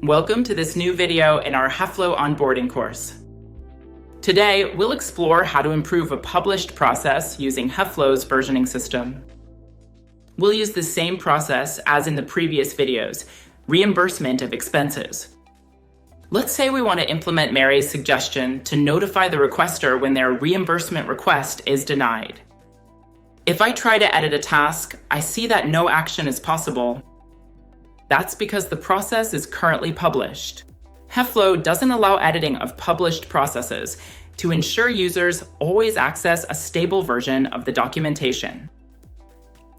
Welcome to this new video in our HEFLO onboarding course. Today, we'll explore how to improve a published process using HEFLO's versioning system. We'll use the same process as in the previous videos, reimbursement of expenses. Let's say we want to implement Mary's suggestion to notify the requester when their reimbursement request is denied. If I try to edit a task, I see that no action is possible. That's because the process is currently published. HEFLO doesn't allow editing of published processes to ensure users always access a stable version of the documentation.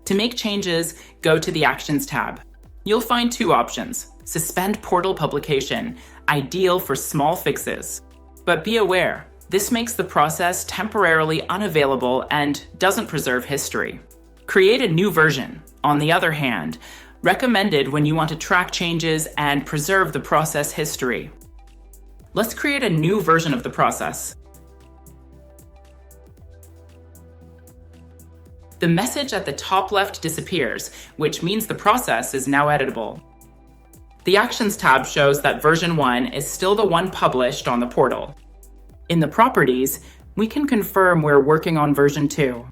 To make changes, go to the Actions tab. You'll find two options: suspend portal publication, ideal for small fixes. But be aware, this makes the process temporarily unavailable and doesn't preserve history. Create a new version, on the other hand, recommended when you want to track changes and preserve the process history. Let's create a new version of the process. The message at the top left disappears, which means the process is now editable. The Actions tab shows that version 1 is still the one published on the portal. In the Properties, we can confirm we're working on version 2.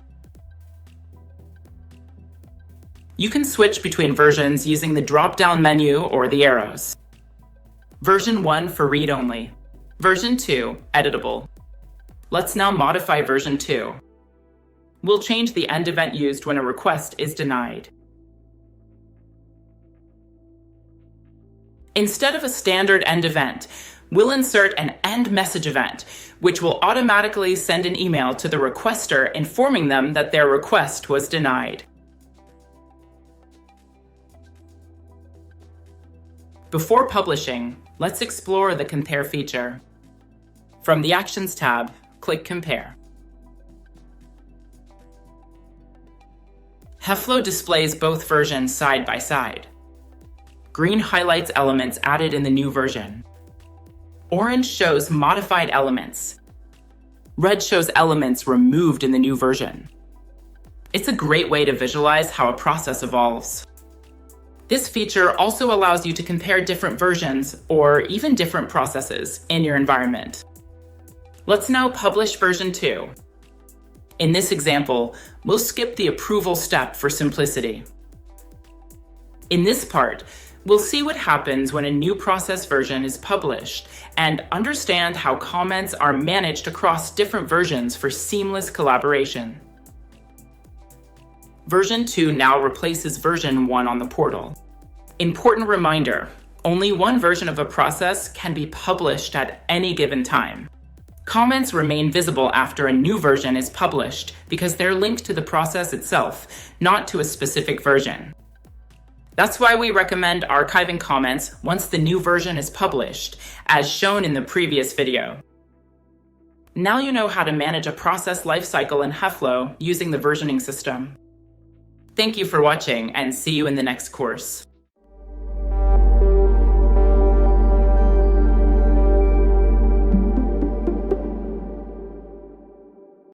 You can switch between versions using the drop-down menu or the arrows. Version 1 for read-only. Version 2, editable. Let's now modify version 2. We'll change the end event used when a request is denied. Instead of a standard end event, we'll insert an end message event, which will automatically send an email to the requester informing them that their request was denied. Before publishing, let's explore the Compare feature. From the Actions tab, click Compare. HEFLO displays both versions side by side. Green highlights elements added in the new version. Orange shows modified elements. Red shows elements removed in the new version. It's a great way to visualize how a process evolves. This feature also allows you to compare different versions or even different processes in your environment. Let's now publish version 2. In this example, we'll skip the approval step for simplicity. In this part, we'll see what happens when a new process version is published and understand how comments are managed across different versions for seamless collaboration. Version 2 now replaces version 1 on the portal. Important reminder, only one version of a process can be published at any given time. Comments remain visible after a new version is published because they're linked to the process itself, not to a specific version. That's why we recommend archiving comments once the new version is published, as shown in the previous video. Now you know how to manage a process lifecycle in HEFLO using the versioning system. Thank you for watching, and see you in the next course.